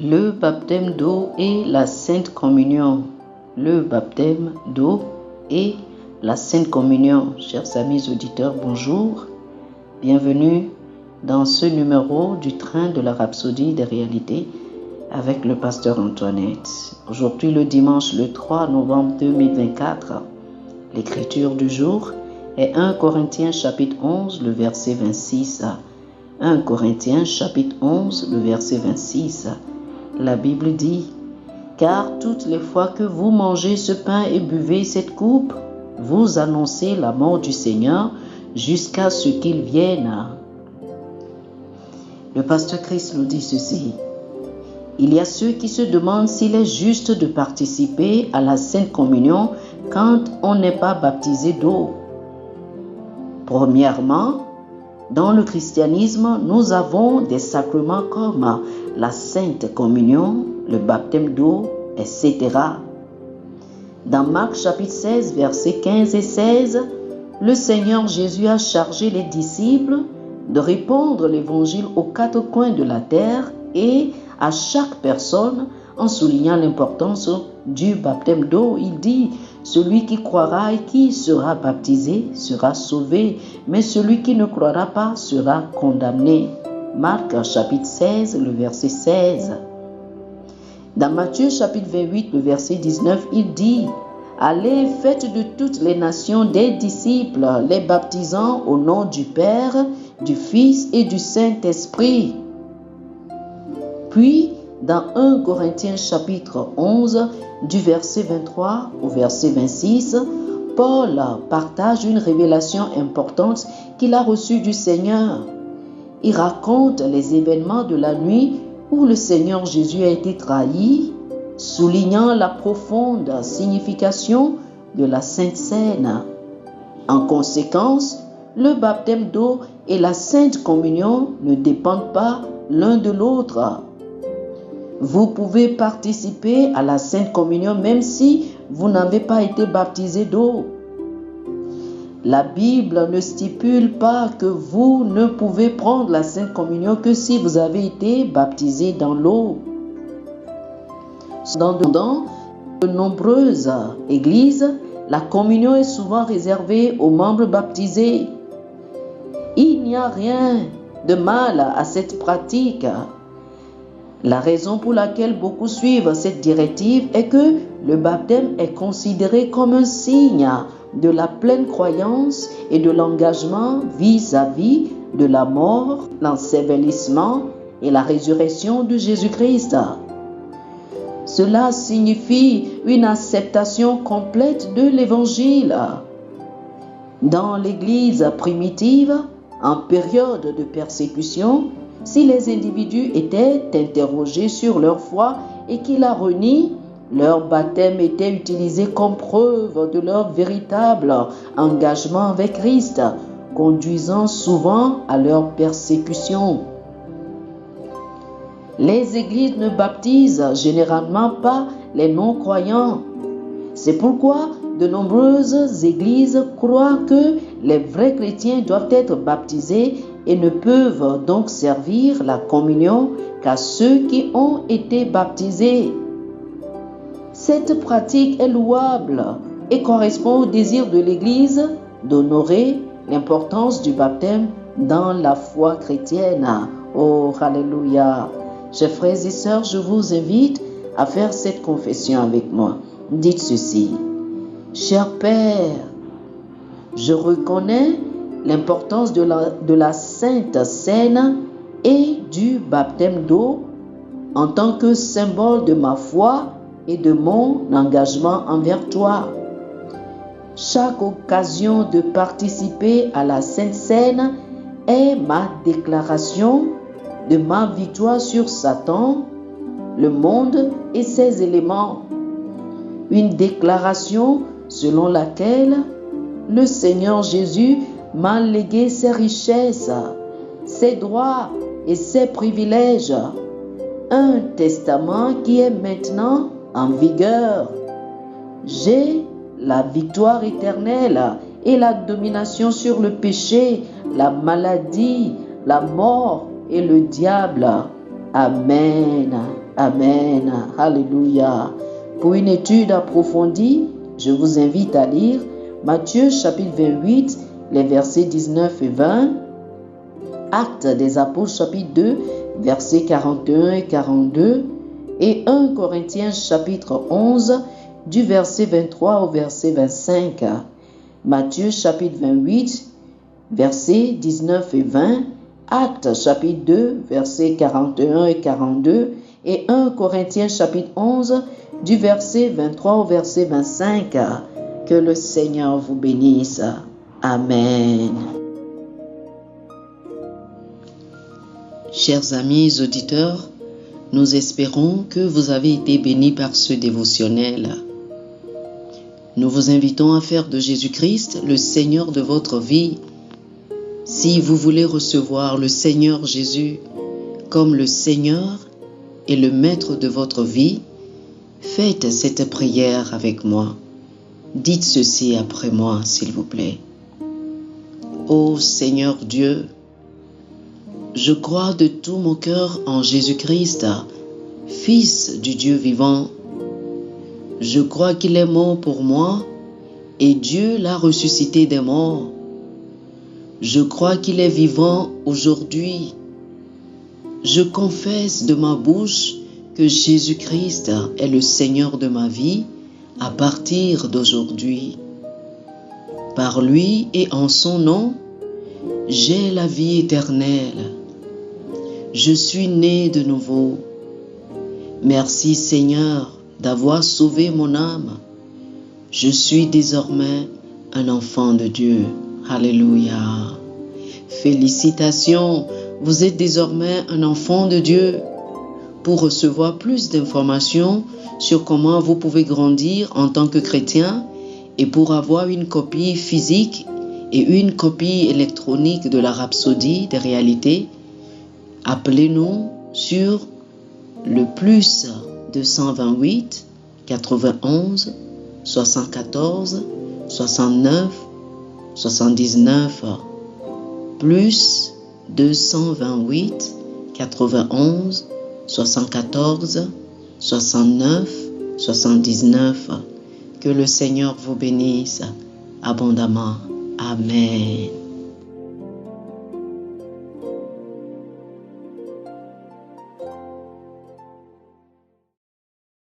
Le baptême d'eau et la Sainte Communion. Le baptême d'eau et la Sainte Communion. Chers amis auditeurs, bonjour. Bienvenue dans ce numéro du train de la Rhapsodie des réalités avec le pasteur Antoinette. Aujourd'hui, le dimanche le 3 novembre 2024, l'écriture du jour est 1 Corinthiens chapitre 11, le verset 26. 1 Corinthiens chapitre 11, le verset 26. La Bible dit: car toutes les fois que vous mangez ce pain et buvez cette coupe, vous annoncez la mort du Seigneur jusqu'à ce qu'il vienne. Le pasteur Christ nous dit ceci: il y a ceux qui se demandent s'il est juste de participer à la Sainte Communion quand on n'est pas baptisé d'eau. Premièrement, dans le christianisme, nous avons des sacrements comme la Sainte Communion, le baptême d'eau, etc. Dans Marc chapitre 16, versets 15 et 16, le Seigneur Jésus a chargé les disciples de répandre l'évangile aux quatre coins de la terre et à chaque personne en soulignant l'importance du baptême d'eau. Il dit: celui qui croira et qui sera baptisé sera sauvé, mais celui qui ne croira pas sera condamné. Marc chapitre 16, le verset 16. Dans Matthieu chapitre 28, le verset 19, il dit: allez, faites de toutes les nations des disciples, les baptisant au nom du Père, du Fils et du Saint-Esprit. Puis, dans 1 Corinthiens chapitre 11, du verset 23 au verset 26, Paul partage une révélation importante qu'il a reçue du Seigneur. Il raconte les événements de la nuit où le Seigneur Jésus a été trahi, soulignant la profonde signification de la Sainte Seine. En conséquence, le baptême d'eau et la Sainte Communion ne dépendent pas l'un de l'autre. Vous pouvez participer à la Sainte Communion même si vous n'avez pas été baptisé d'eau. La Bible ne stipule pas que vous ne pouvez prendre la Sainte Communion que si vous avez été baptisé dans l'eau. Dans de nombreuses églises, la communion est souvent réservée aux membres baptisés. Il n'y a rien de mal à cette pratique. La raison pour laquelle beaucoup suivent cette directive est que le baptême est considéré comme un signe de la pleine croyance et de l'engagement vis-à-vis de la mort, l'ensevelissement et la résurrection de Jésus-Christ. Cela signifie une acceptation complète de l'Évangile. Dans l'Église primitive, en période de persécution, si les individus étaient interrogés sur leur foi et qu'ils la renient, leur baptême était utilisé comme preuve de leur véritable engagement avec Christ, conduisant souvent à leur persécution. Les églises ne baptisent généralement pas les non-croyants. C'est pourquoi de nombreuses églises croient que les vrais chrétiens doivent être baptisés et ne peuvent donc servir la communion qu'à ceux qui ont été baptisés. Cette pratique est louable et correspond au désir de l'Église d'honorer l'importance du baptême dans la foi chrétienne. Oh, alléluia! Chers frères et sœurs, je vous invite à faire cette confession avec moi. Dites ceci: cher Père, je reconnais l'importance de la Sainte Seine et du baptême d'eau en tant que symbole de ma foi et de mon engagement envers toi. Chaque occasion de participer à la Sainte Seine est ma déclaration de ma victoire sur Satan, le monde et ses éléments. Une déclaration selon laquelle le Seigneur Jésus m'a légué ses richesses, ses droits et ses privilèges. Un testament qui est maintenant en vigueur. J'ai la victoire éternelle et la domination sur le péché, la maladie, la mort et le diable. Amen. Amen. Alléluia. Pour une étude approfondie, je vous invite à lire Matthieu chapitre 28, les versets 19 et 20, Actes des Apôtres chapitre 2, versets 41 et 42, et 1 Corinthiens chapitre 11, du verset 23 au verset 25. Matthieu chapitre 28, versets 19 et 20, Actes chapitre 2, versets 41 et 42, et 1 Corinthiens chapitre 11, du verset 23 au verset 25. Que le Seigneur vous bénisse. Amen. Chers amis auditeurs, nous espérons que vous avez été bénis par ce dévotionnel. Nous vous invitons à faire de Jésus-Christ le Seigneur de votre vie. Si vous voulez recevoir le Seigneur Jésus comme le Seigneur et le Maître de votre vie, faites cette prière avec moi. Dites ceci après moi, s'il vous plaît. Ô Seigneur Dieu, je crois de tout mon cœur en Jésus-Christ, Fils du Dieu vivant. Je crois qu'il est mort pour moi et Dieu l'a ressuscité des morts. Je crois qu'il est vivant aujourd'hui. Je confesse de ma bouche que Jésus-Christ est le Seigneur de ma vie à partir d'aujourd'hui. Par lui et en son nom, j'ai la vie éternelle. Je suis né de nouveau. Merci Seigneur d'avoir sauvé mon âme. Je suis désormais un enfant de Dieu. Alléluia. Félicitations, vous êtes désormais un enfant de Dieu. Pour recevoir plus d'informations sur comment vous pouvez grandir en tant que chrétien et pour avoir une copie physique et une copie électronique de la Rhapsodie des réalités, appelez-nous sur le plus 228 91 74 69 79 plus 228 91 74 69 79. Que le Seigneur vous bénisse abondamment. Amen.